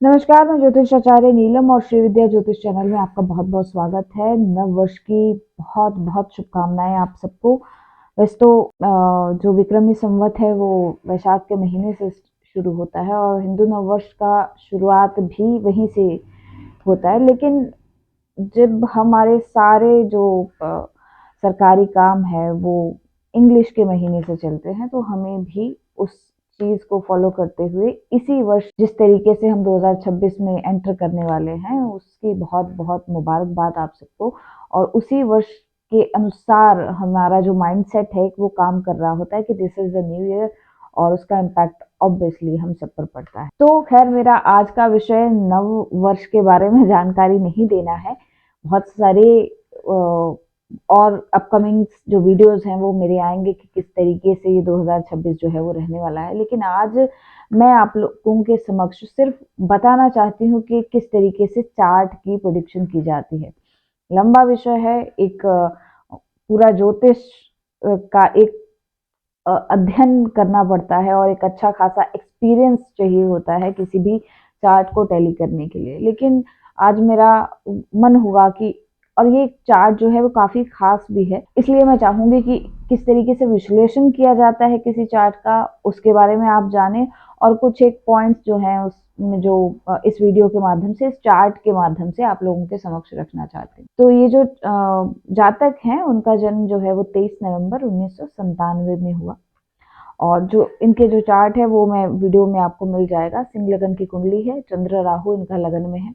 नमस्कार, मैं ज्योतिष आचार्य नीलम और श्री विद्या ज्योतिष चैनल में आपका बहुत बहुत स्वागत है। नव वर्ष की बहुत बहुत शुभकामनाएं आप सबको। वैसे तो जो विक्रमी संवत है वो वैशाख के महीने से शुरू होता है और हिंदू नव वर्ष का शुरुआत भी वहीं से होता है, लेकिन जब हमारे सारे जो सरकारी काम है वो इंग्लिश के महीने से चलते हैं, तो हमें भी उस चीज को फॉलो करते हुए इसी वर्ष जिस तरीके से हम 2026 में एंटर करने वाले हैं उसकी बहुत बहुत मुबारकबाद आप सबको। और उसी वर्ष के अनुसार हमारा जो माइंडसेट है वो काम कर रहा होता है कि this is the new year, और उसका इम्पैक्ट ऑब्वियसली हम सब पर पड़ता है। तो खैर, मेरा आज का विषय नव वर्ष के बारे में जानकारी नहीं देना है। बहुत सारे और अपकमिंग जो वीडियोस हैं वो मेरे आएंगे कि किस तरीके से ये 2026 जो है वो रहने वाला है, लेकिन आज मैं आप लोगों के समक्ष सिर्फ बताना चाहती हूँ कि किस तरीके से चार्ट की प्रेडिक्शन की जाती है। लंबा विषय है, एक पूरा ज्योतिष का एक अध्ययन करना पड़ता है और एक अच्छा खासा एक्सपीरियंस चाहिए होता है किसी भी चार्ट को टैली करने के लिए। लेकिन आज मेरा मन हुआ कि, और ये चार्ट जो है वो काफी खास भी है, इसलिए मैं चाहूंगी कि किस तरीके से विश्लेषण किया जाता है किसी चार्ट का उसके बारे में आप जानें, और कुछ एक पॉइंट्स जो हैं उसमें जो इस वीडियो के माध्यम से, इस चार्ट के माध्यम से आप लोगों के समक्ष रखना चाहते हैं। तो ये जो जातक हैं उनका जन्म जो है वो 23 नवंबर 1997 में हुआ, और जो इनके जो चार्ट है वो मैं वीडियो में आपको मिल जाएगा। सिंह लगन की कुंडली है, चंद्र राहु इनका लगन में है,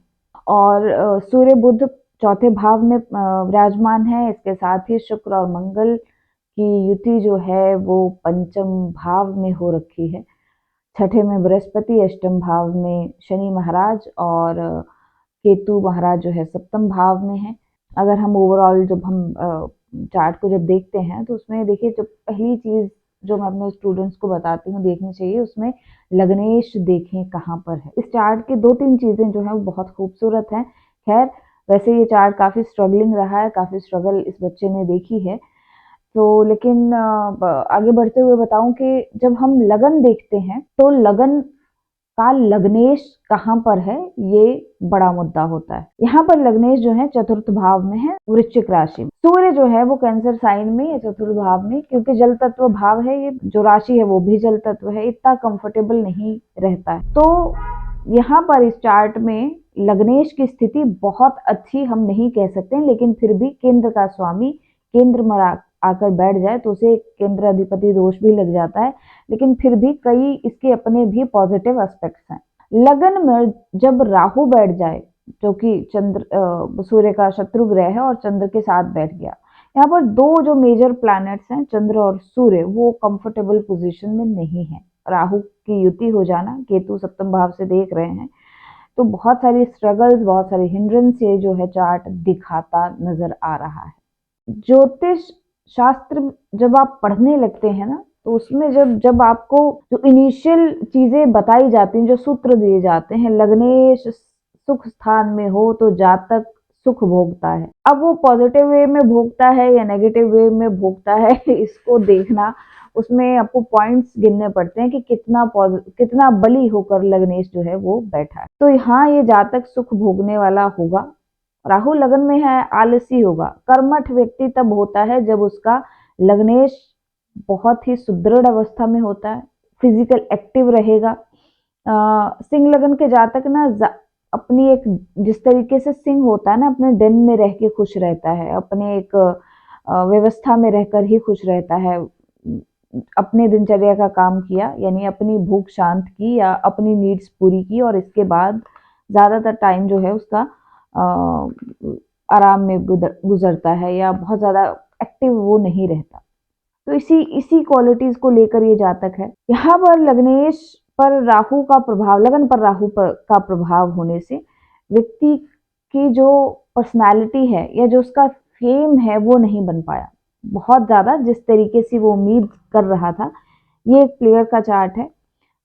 और सूर्य बुध चौथे भाव में विराजमान है। इसके साथ ही शुक्र और मंगल की युति जो है वो पंचम भाव में हो रखी है। छठे में बृहस्पति, अष्टम भाव में शनि महाराज, और केतु महाराज जो है सप्तम भाव में है। अगर हम ओवरऑल जब हम चार्ट को जब देखते हैं तो उसमें देखिए, जो पहली चीज जो मैं अपने स्टूडेंट्स को बताती हूँ देखनी चाहिए, उसमें लग्नेश देखें कहाँ पर है। इस चार्ट की दो तीन चीजें जो है वो बहुत खूबसूरत हैं। खैर, वैसे ये चार्ट काफी स्ट्रगलिंग रहा है, काफी स्ट्रगल इस बच्चे ने देखी है। तो लेकिन आगे बढ़ते हुए बताऊं कि जब हम लगन देखते हैं तो लगन का लग्नेश कहाँ पर है ये बड़ा मुद्दा होता है। यहाँ पर लग्नेश जो है चतुर्थ भाव में है, वृश्चिक राशि में। सूर्य जो है वो कैंसर साइन में या चतुर्थ भाव में, क्योंकि जल तत्व भाव है, ये जो राशि है वो भी जल तत्व है, इतना कंफर्टेबल नहीं रहता है। तो यहाँ पर इस चार्ट में लग्नेश की स्थिति बहुत अच्छी हम नहीं कह सकते, लेकिन फिर भी केंद्र का स्वामी केंद्र में आकर बैठ जाए तो उसे केंद्र अधिपति दोष भी लग जाता है, लेकिन फिर भी कई इसके अपने भी पॉजिटिव एस्पेक्ट्स हैं। लगन में जब राहु बैठ जाए, जो कि चंद्र सूर्य का शत्रु ग्रह है और चंद्र के साथ बैठ गया, यहाँ पर दो जो मेजर प्लैनेट्स हैं चंद्र और सूर्य वो कंफर्टेबल पोजीशन में नहीं है। राहु की युति हो जाना, केतु सप्तम भाव से देख रहे हैं, तो बहुत सारी स्ट्रगल्स, बहुत सारी हिंड्रेंस ये जो है चार्ट दिखाता नजर आ रहा है। ज्योतिष शास्त्र जब आप पढ़ने लगते हैं ना, तो उसमें जब जब आपको जो इनिशियल चीजें बताई जाती हैं, जो सूत्र दिए जाते हैं, लग्नेश सुख स्थान में हो तो जातक सुख भोगता है। अब वो पॉजिटिव वे में भोगता है या नेगेटिव वे में भोगता है इसको देखना, उसमें आपको पॉइंट्स गिनने पड़ते हैं कि कितना बली होकर लग्नेश जो है वो बैठा है। तो यहाँ ये जातक सुख भोगने वाला होगा। राहु लगन में है, आलसी होगा। कर्मठ व्यक्ति तब होता है जब उसका लग्नेश बहुत ही सुदृढ़ अवस्था में होता है, फिजिकल एक्टिव रहेगा। सिंह लगन के जातक ना अपनी एक, जिस तरीके से सिंह होता है ना, अपने den में रह के खुश रहता है, अपने एक व्यवस्था में रहकर ही खुश रहता है। अपने दिनचर्या का काम किया, यानी अपनी भूख शांत की या अपनी नीड्स पूरी की, और इसके बाद ज्यादातर टाइम जो है उसका आराम में गुजरता है या बहुत ज्यादा एक्टिव वो नहीं रहता। तो इसी इसी क्वालिटीज को लेकर ये जातक है। यहाँ पर लग्नेश पर राहु का प्रभाव, लगन पर राहु का प्रभाव होने से व्यक्ति की जो पर्सनालिटी है या जो उसका फेम है वो नहीं बन पाया बहुत ज्यादा, जिस तरीके से वो उम्मीद कर रहा था। ये एक प्लेयर का चार्ट है,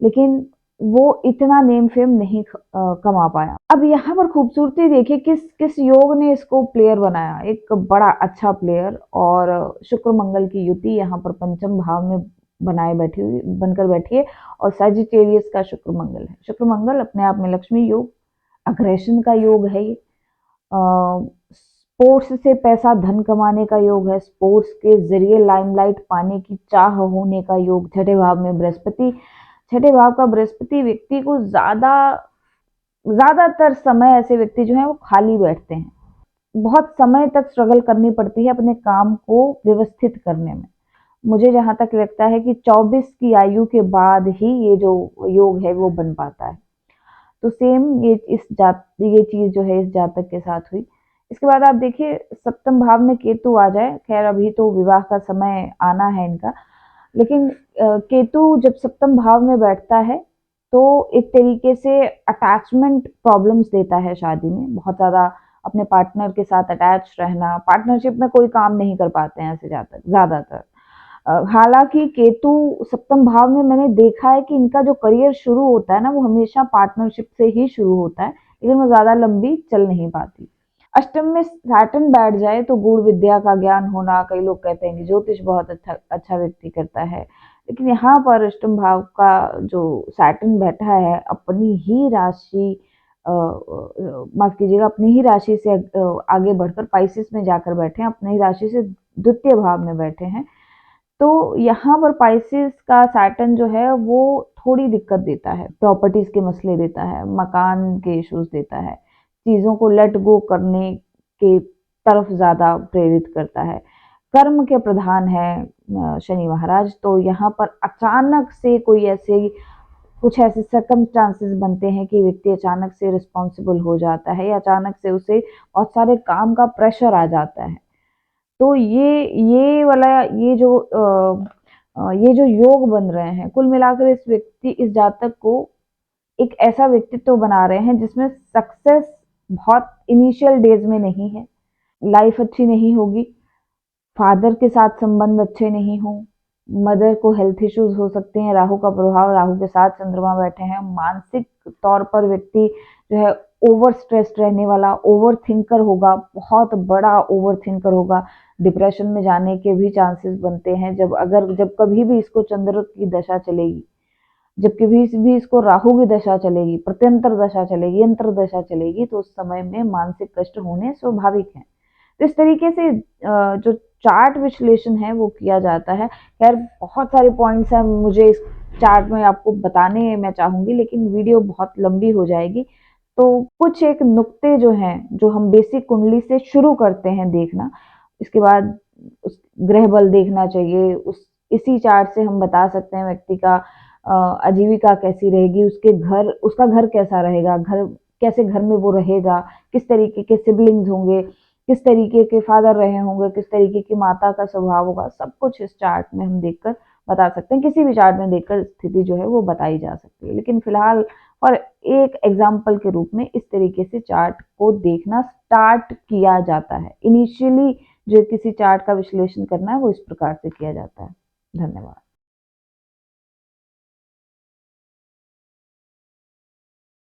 लेकिन वो इतना नेम फेम नहीं कमा पाया। अब यहाँ पर खूबसूरती देखिए, किस किस योग ने इसको प्लेयर बनाया, एक बड़ा अच्छा प्लेयर। और शुक्र मंगल की युति यहाँ पर पंचम भाव में बनाए बनकर बैठी है और सजिटेरियस का शुक्र मंगल है। शुक्र मंगल अपने आप में लक्ष्मी योग, अग्रेशन का योग है ये। स्पोर्ट्स से पैसा धन कमाने का योग है, स्पोर्ट्स के जरिए लाइमलाइट पाने की चाह होने का योग। छठे भाव में बृहस्पति, छठे भाव का बृहस्पति व्यक्ति को ज्यादातर समय ऐसे व्यक्ति जो है वो खाली बैठते हैं, बहुत समय तक स्ट्रगल करनी पड़ती है अपने काम को व्यवस्थित करने में। मुझे जहां तक लगता है कि 24 की आयु के बाद ही ये जो योग है वो बन पाता है। तो सेम ये चीज जो है इस जातक के साथ हुई। इसके बाद आप देखिए सप्तम भाव में केतु आ जाए, खैर अभी तो विवाह का समय आना है इनका, लेकिन केतु जब सप्तम भाव में बैठता है तो एक तरीके से अटैचमेंट प्रॉब्लम्स देता है शादी में। बहुत ज़्यादा अपने पार्टनर के साथ अटैच रहना, पार्टनरशिप में कोई काम नहीं कर पाते हैं ऐसे जातक ज़्यादातर। हालांकि केतु सप्तम भाव में मैंने देखा है कि इनका जो करियर शुरू होता है ना वो हमेशा पार्टनरशिप से ही शुरू होता है, लेकिन वो ज़्यादा लंबी चल नहीं पाती। अष्टम में सैटर्न बैठ जाए तो गूढ़ विद्या का ज्ञान होना, कई लोग कहते हैं कि ज्योतिष बहुत अच्छा व्यक्ति करता है, लेकिन यहाँ पर अष्टम भाव का जो सैटर्न बैठा है अपनी ही राशि माफ कीजिएगा अपनी ही राशि से आगे बढ़कर पाइसिस में जाकर बैठे हैं, अपनी ही राशि से द्वितीय भाव में बैठे हैं। तो यहाँ पर पाइसिस का सैटर्न जो है वो थोड़ी दिक्कत देता है, प्रॉपर्टीज के मसले देता है, मकान के इश्यूज देता है, चीज़ों को लेट गो करने के तरफ ज़्यादा प्रेरित करता है। कर्म के प्रधान है शनि महाराज, तो यहाँ पर अचानक से कुछ ऐसे सर्कमस्टांसेस बनते हैं कि व्यक्ति अचानक से रिस्पॉन्सिबल हो जाता है या अचानक से उसे बहुत सारे काम का प्रेशर आ जाता है। तो ये वाला ये जो योग बन रहे हैं कुल मिलाकर इस जातक को एक ऐसा व्यक्तित्व बना रहे हैं जिसमें सक्सेस बहुत इनिशियल डेज में नहीं है, लाइफ अच्छी नहीं होगी, फादर के साथ संबंध अच्छे नहीं हो, मदर को हेल्थ इश्यूज हो सकते हैं, राहु का प्रभाव, राहु के साथ चंद्रमा बैठे हैं, मानसिक तौर पर व्यक्ति जो है ओवर स्ट्रेस्ड रहने वाला, ओवर थिंकर होगा, बहुत बड़ा ओवर थिंकर होगा, डिप्रेशन में जाने के भी चांसेस बनते हैं जब कभी भी इसको चंद्र की दशा चलेगी, जब कभी भी इसको राहु की दशा चलेगी, प्रत्यंतर दशा चलेगी, यंत्र दशा चलेगी, तो उस समय में मानसिक कष्ट होने स्वाभाविक है। तो इस तरीके से जो चार्ट विश्लेषण है वो किया जाता है। खैर बहुत सारे पॉइंट्स हैं मुझे इस चार्ट में आपको बताने मैं चाहूंगी, लेकिन वीडियो बहुत लंबी हो जाएगी। तो कुछ एक नुक्ते जो हैं जो हम बेसिक कुंडली से शुरू करते हैं देखना, इसके बाद उस ग्रह बल देखना चाहिए, उस इसी चार्ट से हम बता सकते हैं व्यक्ति का आजीविका कैसी रहेगी, उसका घर कैसा रहेगा, कैसे घर में वो रहेगा, किस तरीके के सिबलिंग्स होंगे, किस तरीके के फादर रहे होंगे, किस तरीके की माता का स्वभाव होगा, सब कुछ इस चार्ट में हम देखकर बता सकते हैं। किसी भी चार्ट में देखकर स्थिति जो है वो बताई जा सकती है, लेकिन फिलहाल और एक एग्जाम्पल के रूप में इस तरीके से चार्ट को देखना स्टार्ट किया जाता है। इनिशियली जो किसी चार्ट का विश्लेषण करना है वो इस प्रकार से किया जाता है। धन्यवाद।